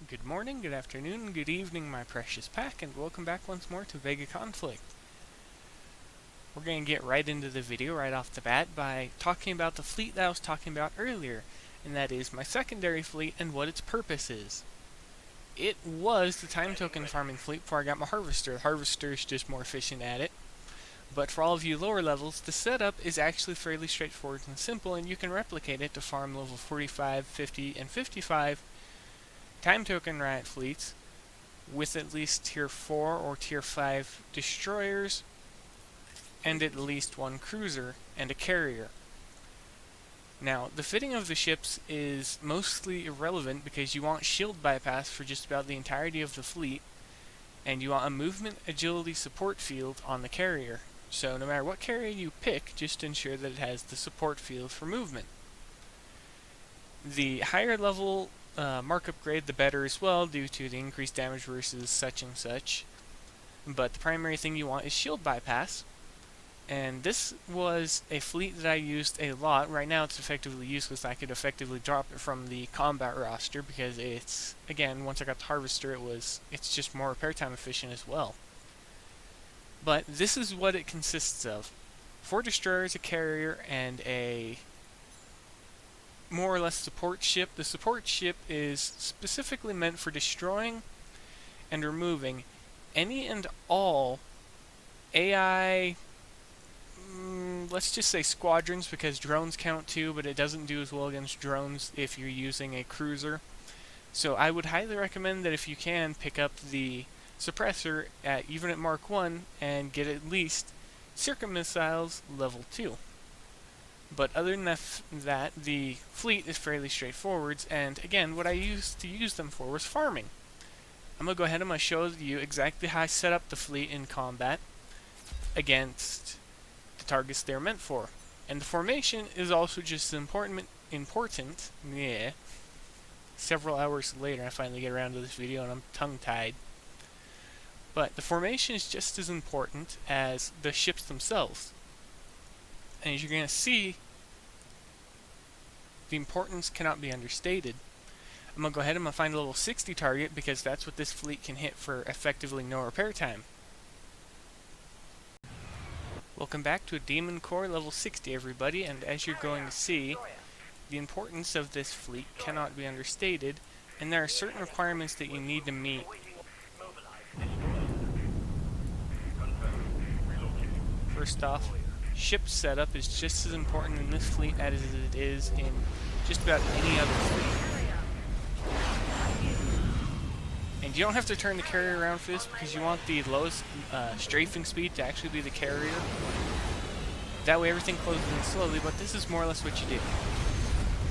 Good morning, good afternoon, good evening, my precious pack, and welcome back once more to Vega Conflict. We're going to get right into the video right off the bat by talking about the fleet that I was talking about earlier, and that is my secondary fleet and what its purpose is. It was the time token farming fleet before I got my harvester. The harvester is just more efficient at it. But for all of you lower levels, the setup is actually fairly straightforward and simple, and you can replicate it to farm level 45, 50, and 55 time token riot fleets with at least tier 4 or tier 5 destroyers and at least one cruiser and a carrier. Now, the fitting of the ships is mostly irrelevant because you want shield bypass for just about the entirety of the fleet, and you want a movement agility support field on the carrier. So no matter what carrier you pick, just ensure that it has the support field for movement. The higher level markup grade, the better as well, due to the increased damage versus such and such. But the primary thing you want is shield bypass. And this was a fleet that I used a lot. Right now it's effectively useless. I could effectively drop it from the combat roster because it's, again, once I got the harvester, it's just more repair time efficient as well. But this is what it consists of. 4 destroyers, a carrier, and a more or less support ship. The support ship is specifically meant for destroying and removing any and all AI, let's just say squadrons, because drones count too, but it doesn't do as well against drones if you're using a cruiser. So I would highly recommend that if you can, pick up the Suppressor even at Mark 1 and get at least Circuit Missiles level 2. But other than that, the fleet is fairly straightforward, and again, what I used to use them for was farming. I'm going to go ahead and show you exactly how I set up the fleet in combat against the targets they're meant for. And the formation is also just as important. Yeah. Several hours later, I finally get around to this video, and I'm tongue-tied. But the formation is just as important as the ships themselves. And as you're going to see, the importance cannot be understated. I'm going to go ahead and find a level 60 target because that's what this fleet can hit for effectively no repair time. Welcome back to a Demon Core level 60, everybody, and as you're going to see, the importance of this fleet cannot be understated, and there are certain requirements that you need to meet. First off, ship setup is just as important in this fleet as it is in just about any other fleet. And you don't have to turn the carrier around for this because you want the lowest strafing speed to actually be the carrier. That way everything closes in slowly, but this is more or less what you do.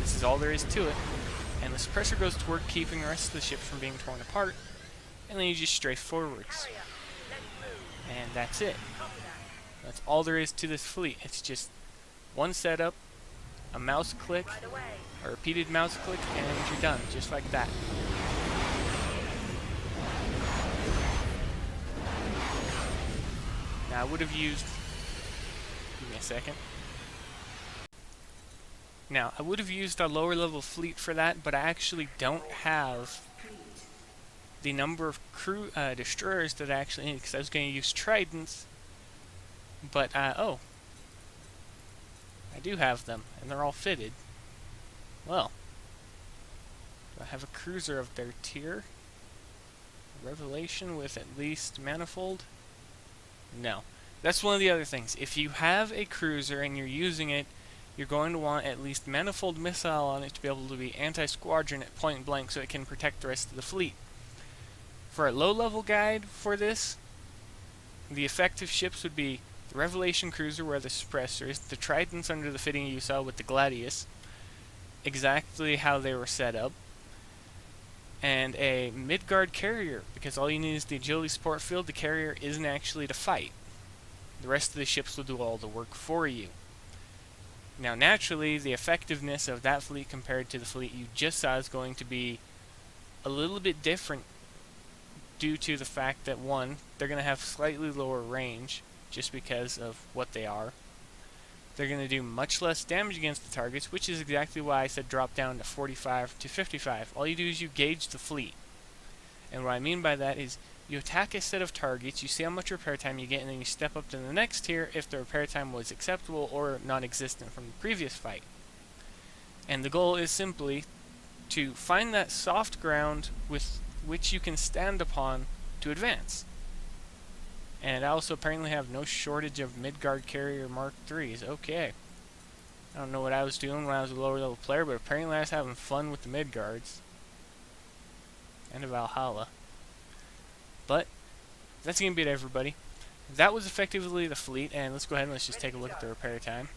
This is all there is to it. And the suppressor goes to work keeping the rest of the ships from being torn apart, and then you just strafe forwards. And that's it. That's all there is to this fleet. It's just one setup, a mouse click, a repeated mouse click, and you're done, just like that. Now I would have used, give me a second. Now I would have used a lower level fleet for that, but I actually don't have the number of destroyers that I actually need, because I was going to use tridents. But, oh, I do have them, and they're all fitted. Well, do I have a cruiser of their tier? Revelation with at least Mannifold? No. That's one of the other things. If you have a cruiser and you're using it, you're going to want at least Mannifold Missile on it to be able to be anti-squadron at point blank so it can protect the rest of the fleet. For a low-level guide for this, the effective ships would be the Revelation Cruiser, where the Suppressor is, the Tridents under the fitting you saw with the Gladius, exactly how they were set up, and a Midgard carrier, because all you need is the agility support field. The carrier isn't actually to fight. The rest of the ships will do all the work for you. Now, naturally, the effectiveness of that fleet compared to the fleet you just saw is going to be a little bit different due to the fact that, one, they're going to have slightly lower range, just because of what they are. They're going to do much less damage against the targets, which is exactly why I said drop down to 45 to 55. All you do is you gauge the fleet. And what I mean by that is you attack a set of targets, you see how much repair time you get, and then you step up to the next tier if the repair time was acceptable or non-existent from the previous fight. And the goal is simply to find that soft ground with which you can stand upon to advance. And I also apparently have no shortage of Midgard Carrier Mark IIIs. Okay. I don't know what I was doing when I was a lower level player, but apparently I was having fun with the Midgards. And of Valhalla. But that's going to be it, everybody. That was effectively the fleet, and let's go ahead and let's just take a look at the repair time.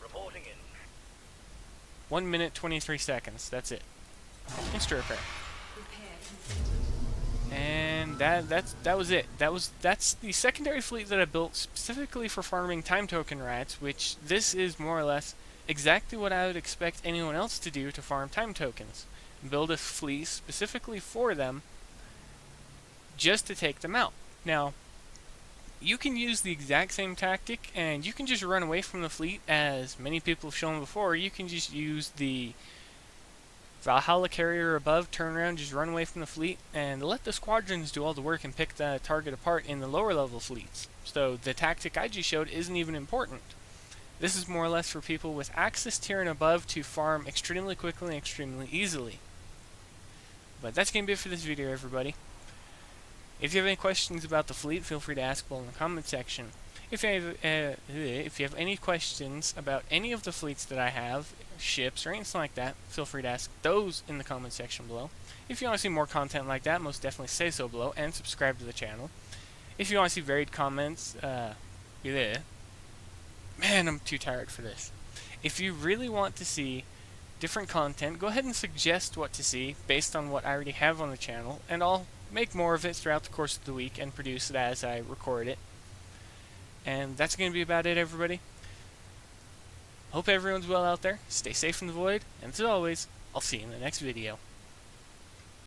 1 minute 23 seconds. That's it. Instant repair. And that was it. That's the secondary fleet that I built specifically for farming time token rats, which this is more or less exactly what I would expect anyone else to do to farm time tokens. Build a fleet specifically for them just to take them out. Now, you can use the exact same tactic and you can just run away from the fleet, as many people have shown before. You can just use the Valhalla carrier above, turn around, just run away from the fleet, and let the squadrons do all the work and pick the target apart in the lower level fleets. So the tactic I just showed isn't even important. This is more or less for people with Axis tier and above to farm extremely quickly and extremely easily. But that's going to be it for this video, everybody. If you have any questions about the fleet, feel free to ask below in the comment section. If you have any questions about any of the fleets that I have, ships, or anything like that, feel free to ask those in the comment section below. If you want to see more content like that, most definitely say so below, and subscribe to the channel. If you want to see varied comments, man, I'm too tired for this. If you really want to see different content, go ahead and suggest what to see based on what I already have on the channel, and I'll make more of it throughout the course of the week and produce it as I record it. And that's going to be about it, everybody. Hope everyone's well out there. Stay safe in the void, and as always, I'll see you in the next video.